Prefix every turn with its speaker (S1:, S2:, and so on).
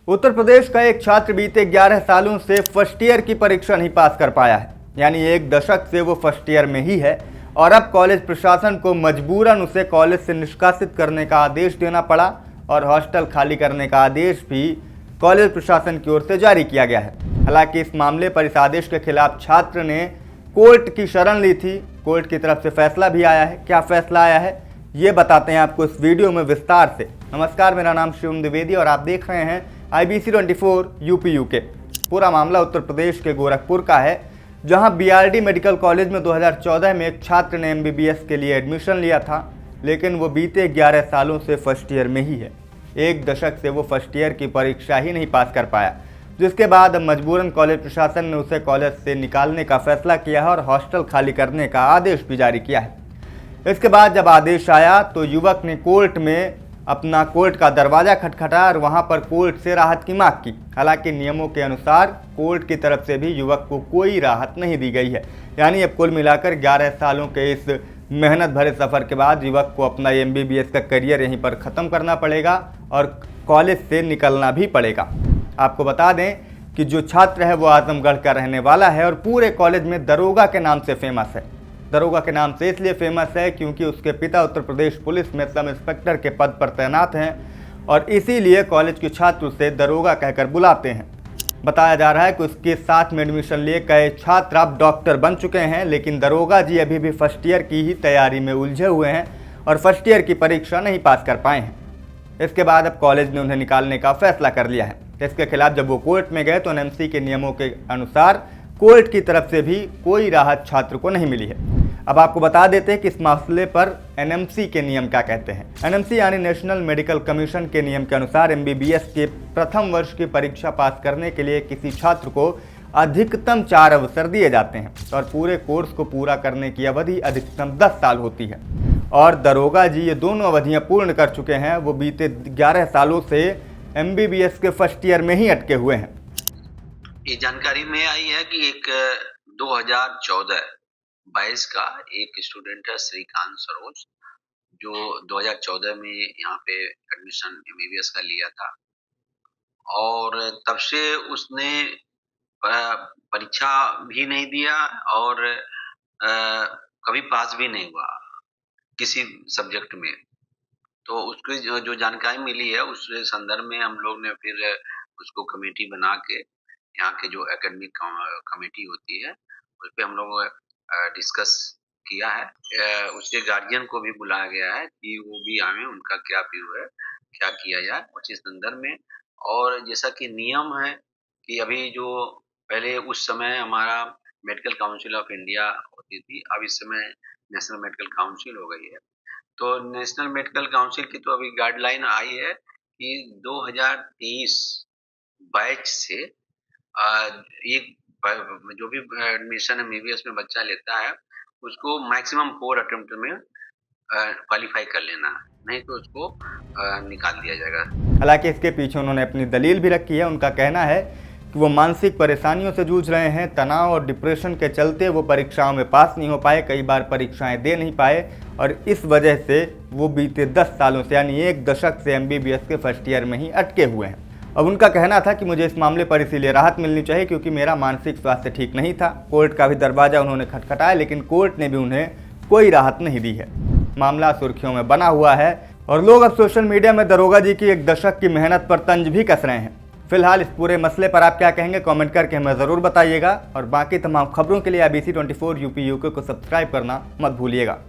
S1: उत्तर प्रदेश का एक छात्र बीते 11 सालों से फर्स्ट ईयर की परीक्षा नहीं पास कर पाया है। यानी एक दशक से वो फर्स्ट ईयर में ही है और अब कॉलेज प्रशासन को मजबूरन उसे कॉलेज से निष्कासित करने का आदेश देना पड़ा और हॉस्टल खाली करने का आदेश भी कॉलेज प्रशासन की ओर से जारी किया गया है। हालांकि इस मामले पर इस आदेश के खिलाफ छात्र ने कोर्ट की शरण ली थी। कोर्ट की तरफ से फैसला भी आया है। क्या फैसला आया है ये बताते हैं आपको इस वीडियो में विस्तार से। नमस्कार, मेरा नाम शिवम द्विवेदी और आप देख रहे हैं IBC 24 यूपी UK। पूरा मामला उत्तर प्रदेश के गोरखपुर का है, जहां BRD मेडिकल कॉलेज में 2014 में एक छात्र ने MBBS के लिए एडमिशन लिया था, लेकिन वो बीते 11 सालों से फर्स्ट ईयर में ही है। एक दशक से वो फर्स्ट ईयर की परीक्षा ही नहीं पास कर पाया, जिसके बाद अब मजबूरन कॉलेज प्रशासन ने उसे कॉलेज से निकालने का फैसला किया है और हॉस्टल खाली करने का आदेश भी जारी किया है। इसके बाद जब आदेश आया तो युवक ने कोर्ट में अपना कोर्ट का दरवाजा खटखटाया और वहां पर कोर्ट से राहत की मांग की। हालांकि नियमों के अनुसार कोर्ट की तरफ से भी युवक को कोई राहत नहीं दी गई है। यानी अब कुल मिलाकर 11 सालों के इस मेहनत भरे सफ़र के बाद युवक को अपना MBBS का करियर यहीं पर ख़त्म करना पड़ेगा और कॉलेज से निकलना भी पड़ेगा। आपको बता दें कि जो छात्र है वो आजमगढ़ का रहने वाला है और पूरे कॉलेज में दरोगा के नाम से फेमस है। दरोगा के नाम से इसलिए फेमस है क्योंकि उसके पिता उत्तर प्रदेश पुलिस में सब इंस्पेक्टर के पद पर तैनात हैं और इसीलिए कॉलेज के छात्र उसे दरोगा कहकर बुलाते हैं। बताया जा रहा है कि उसके साथ में एडमिशन लिए कई छात्र अब डॉक्टर बन चुके हैं, लेकिन दरोगा जी अभी भी फर्स्ट ईयर की ही तैयारी में उलझे हुए हैं और फर्स्ट ईयर की परीक्षा नहीं पास कर पाए हैं। इसके बाद अब कॉलेज ने उन्हें निकालने का फैसला कर लिया है। इसके खिलाफ जब वो कोर्ट में गए तो NMC के नियमों के अनुसार कोर्ट की तरफ से भी कोई राहत छात्र को नहीं मिली है। अब आपको बता देते हैं कि इस मसले पर NMC के नियम क्या कहते हैं। NMC यानी नेशनल मेडिकल कमीशन के नियम के अनुसार MBBS के प्रथम वर्ष की परीक्षा पास करने के लिए किसी छात्र को अधिकतम 4 अवसर दिए जाते हैं और पूरे कोर्स को पूरा करने की अवधि अधिकतम 10 साल होती है। और दरोगा जी ये दोनों अवधियां पूर्ण कर चुके हैं। वो बीते 11 सालों से MBBS के फर्स्ट ईयर में ही अटके हुए हैं।
S2: ये जानकारी में आई है कि एक 2014-22 का एक स्टूडेंट है श्रीकांत सरोज, जो 2014 में यहाँ पे एडमिशन MBBS का लिया था और तब से उसने परीक्षा भी नहीं दिया और कभी पास भी नहीं हुआ किसी सब्जेक्ट में। तो उसकी जो जानकारी मिली है उस संदर्भ में हम लोग ने फिर उसको कमेटी बना के, यहाँ के जो एकेडमिक कमेटी होती है उस पर हम लोग डिस्कस किया है। उसके गार्जियन को भी बुलाया गया है कि वो भी आए, उनका क्या व्यू है, क्या किया जाए उसी संदर्भ में। और जैसा कि नियम है कि अभी जो पहले उस समय हमारा मेडिकल काउंसिल ऑफ इंडिया होती थी, अब इस समय नेशनल मेडिकल काउंसिल हो गई है। तो नेशनल मेडिकल काउंसिल की तो अभी गाइडलाइन आई है कि 2023 बैच से एक जो भी एडमिशन MBBS में बच्चा लेता है उसको मैक्सिमम 4 अटेम्प्ट में क्वालिफाई कर लेना, नहीं तो उसको निकाल दिया जाएगा।
S1: हालांकि इसके पीछे उन्होंने अपनी दलील भी रखी है। उनका कहना है कि वो मानसिक परेशानियों से जूझ रहे हैं। तनाव और डिप्रेशन के चलते वो परीक्षाओं में पास नहीं हो पाए, कई बार परीक्षाएं दे नहीं पाए और इस वजह से वो बीते 10 सालों से यानी एक दशक से MBBS के फर्स्ट ईयर में ही अटके हुए हैं। अब उनका कहना था कि मुझे इस मामले पर इसीलिए राहत मिलनी चाहिए क्योंकि मेरा मानसिक स्वास्थ्य ठीक नहीं था। कोर्ट का भी दरवाजा उन्होंने खटखटाया, लेकिन कोर्ट ने भी उन्हें कोई राहत नहीं दी है। मामला सुर्खियों में बना हुआ है और लोग अब सोशल मीडिया में दरोगा जी की एक दशक की मेहनत पर तंज भी कस रहे हैं। फिलहाल इस पूरे मसले पर आप क्या कहेंगे कमेंट करके हमें ज़रूर बताइएगा और बाकी तमाम खबरों के लिए IBC 24 यूपी UK को सब्सक्राइब करना मत भूलिएगा।